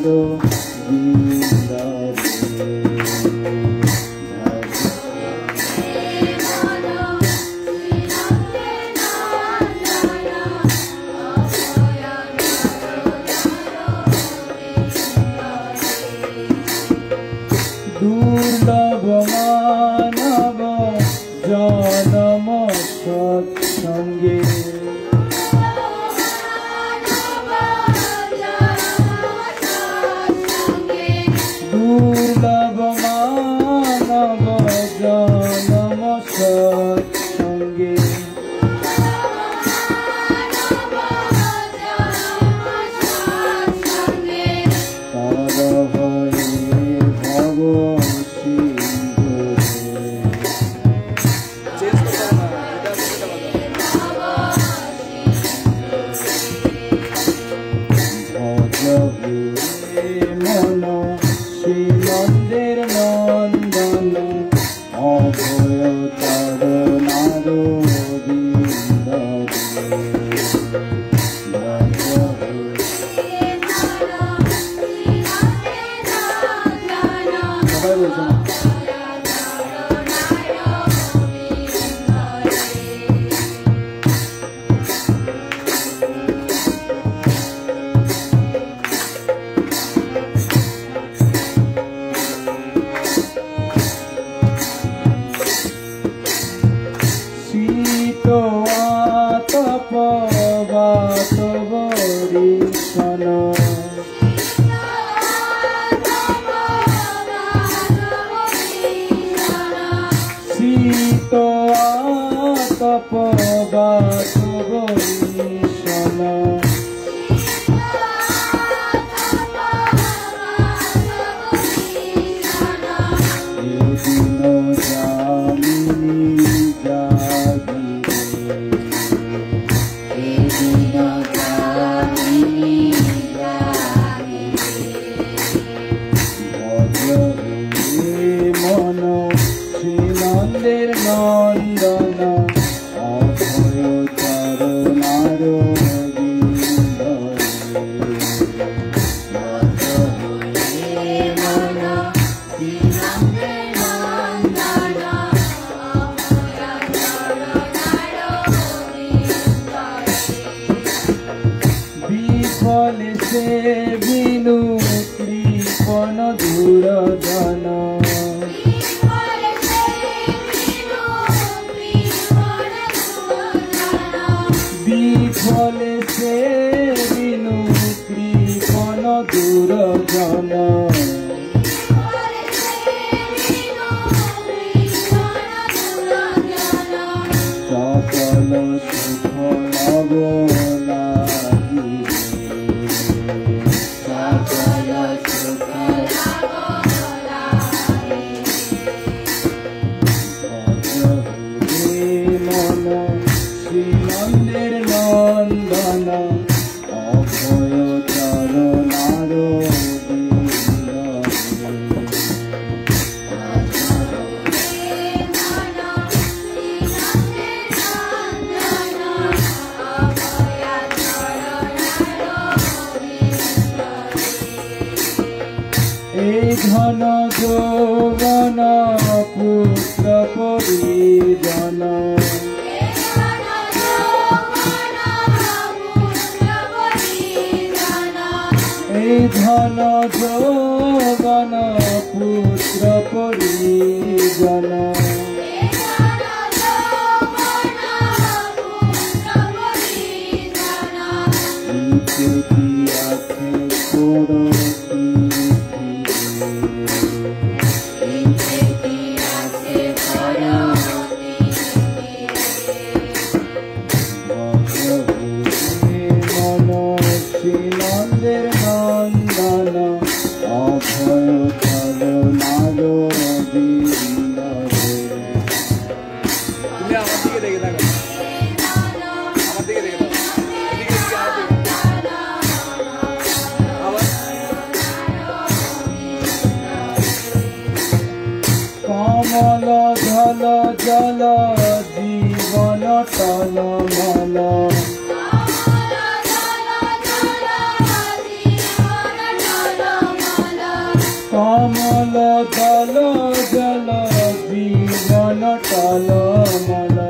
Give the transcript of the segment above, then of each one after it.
Narrow দুর্লভ মানব জনম সৎসঙ্গে দুর্লভ মানব জনম সৎসঙ্গে শ্রীনন্দের নন্দন অভয় চরণার শ্রীনন্দের নন্দন অভয় চরণার বিফলে সে বিনু কৃপণ দুরজন বিফলে সে বিনু কৃপণ দুরজন সকল সুখ লাভ শ্রীনন্দের নন্দন অভয় চরণার এই ধন যৌবন পুত্র পরিজন এই ধন যৌবন পুত্র পরিজন আছে শ্রীনন্দের নন্দন অভয় চরণার তুমি আমার দিকে দেখে থাকো আমার দিকে দেখে কমল ধল জল জীবন টলমল अमल दल जल जीवन टल मल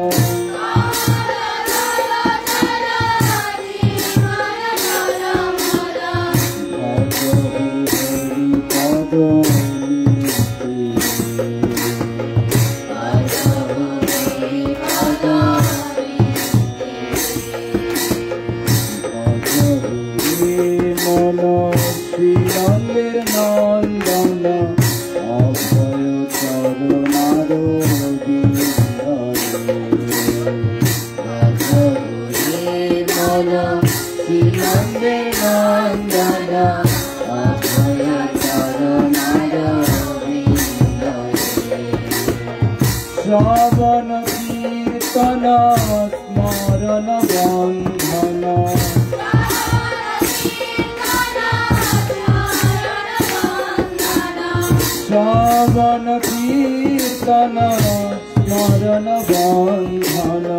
श्रवण कीर्तन स्मरण बंधन श्रवण कीर्तन स्मरण बंधन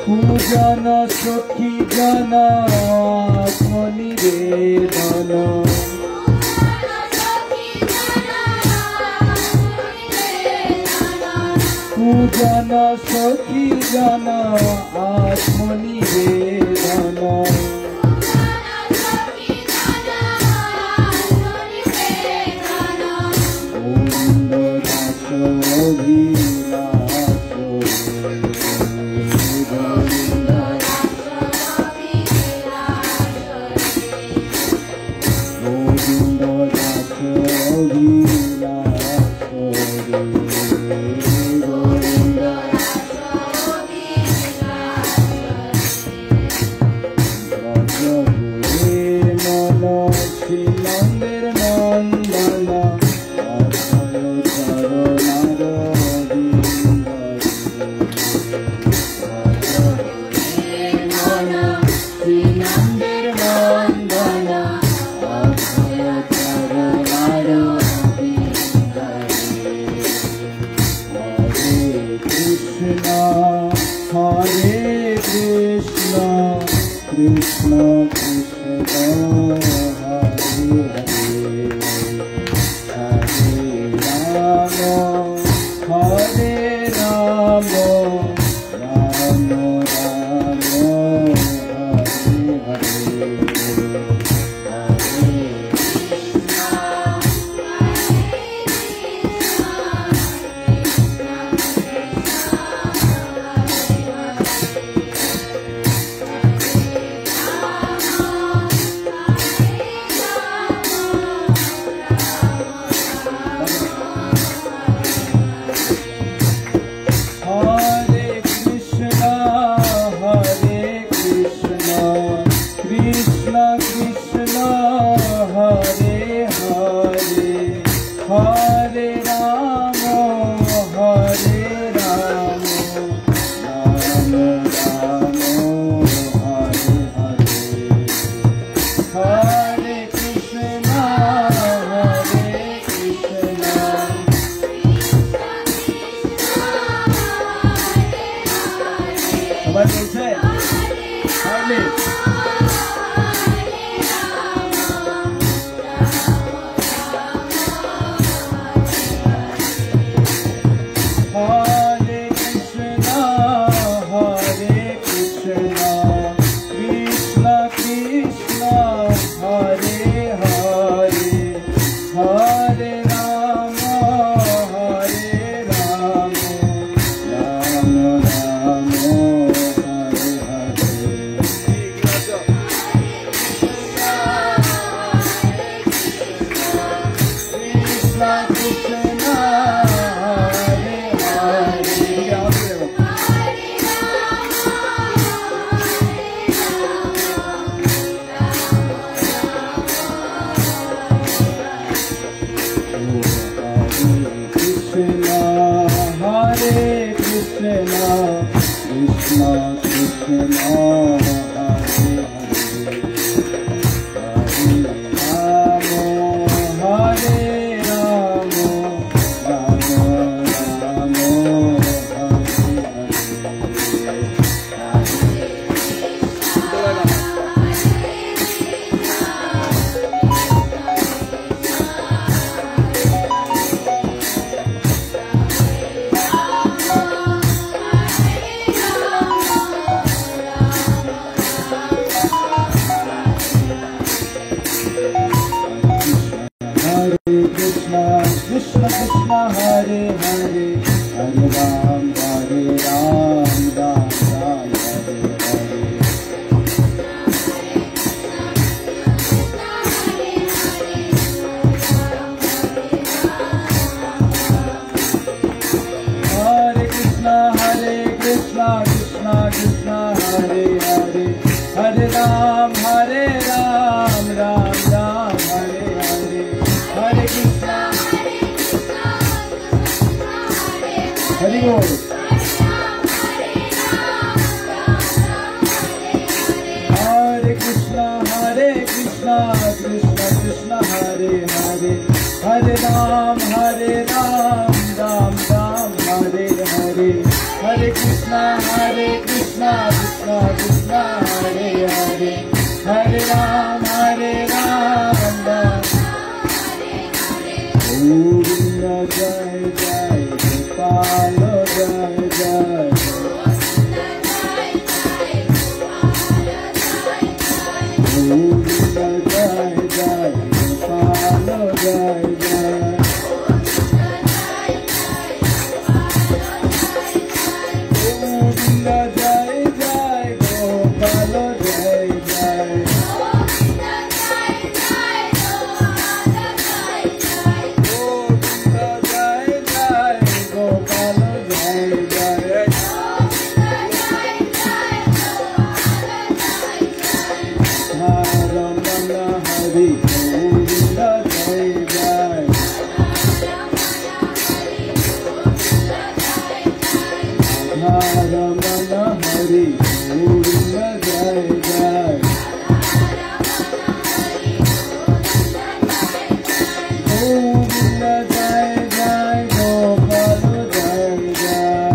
पूजन सखी जन आत्मनिवेदन पूजन सखी जन आत्मनिवेदन Krishna Krishna Hare Hare Rama Rama Rama Hare Krishna, Hare Hare, Hare Ram, Ram Ram, Hare Hare. Hare Krishna, Krishna Krishna, Hare Hare, Hare Ram, Ram Ram, Hare Hare. Hare Krishna, Hare Bol. Hare Krishna, Krishna Krishna, Hare Hare, Hare Ram, Ram Ram, Hare Hare. Hare Krishna, Krishna Krishna, Hare Hare, Hare Ram, Ram. Govinda Jai Jai, Gopal Jai Jai. Govinda Jai Jai, Gopal Jai Jai. Govinda Jai Jai, Gopal Jai Jai. Govinda Jai Jai, Gopal Jai Jai. Ramana Hari, Govinda Jai Jai. Ramana Hari, Govinda Jai Jai. Govinda Jai Jai, Gopal Jai Jai.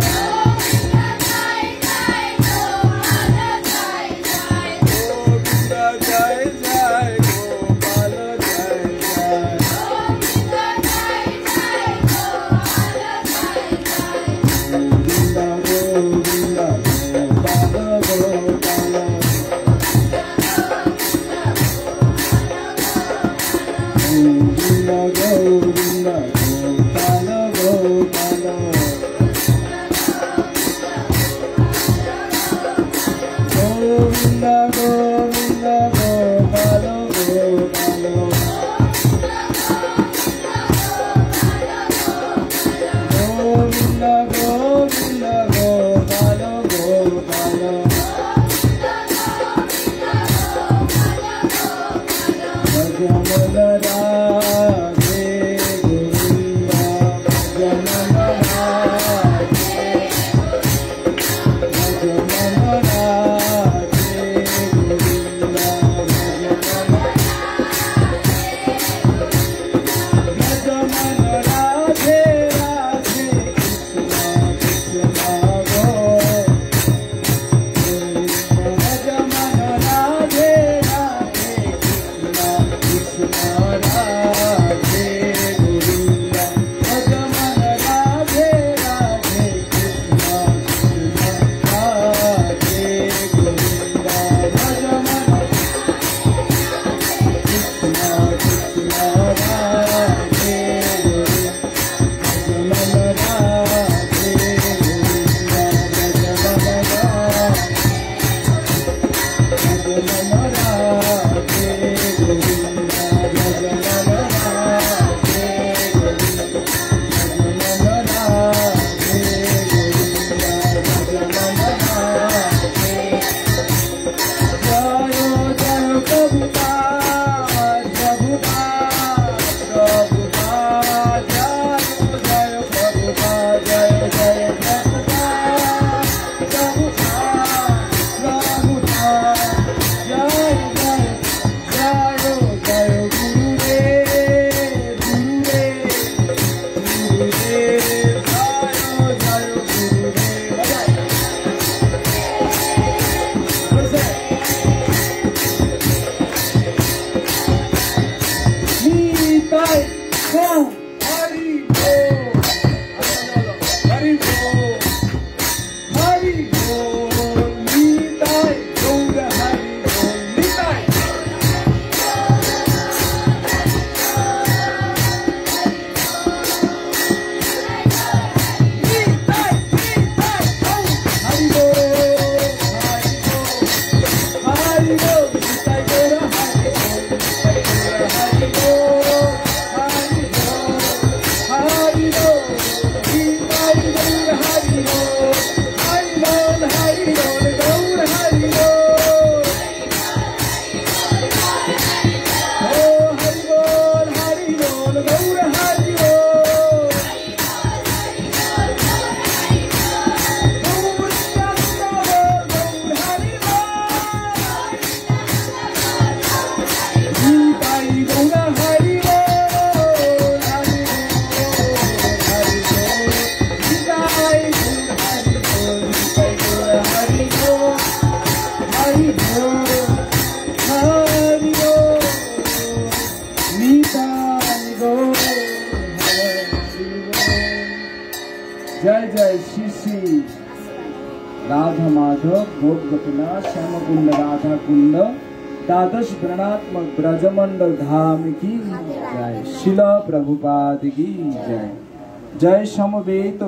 Govinda Jai Jai, Gopal Jai Jai. Govinda Govinda, Gopal Gopal. Govinda Govinda, Gopal Gopal. Govinda Govinda, Gopal Gopal. Govinda Govinda, Gopal Gopal. Bhajan Radhe Govinda, Bhajan Radhe. Bhajan Radhe Govinda, Bhajan Radhe Radhe, Krishna Krishna Govinda. Bhajan Radhe Radhe, Krishna Krishna Radhe Govinda. Bhajan Radhe Radhe, Krishna Krishna Radhe Govinda. Bhajan Krishna Krishna Radhe Jai Jai Jai Jai Guru Dev. जय जय श्री श्री राधा माधव भोग गोपीनाथ श्याम कुंड राधा कुंड द्वादश वर्णात्मक ब्रजमंडल धाम की जय। शिला प्रभुपाद की जय। जय समवेत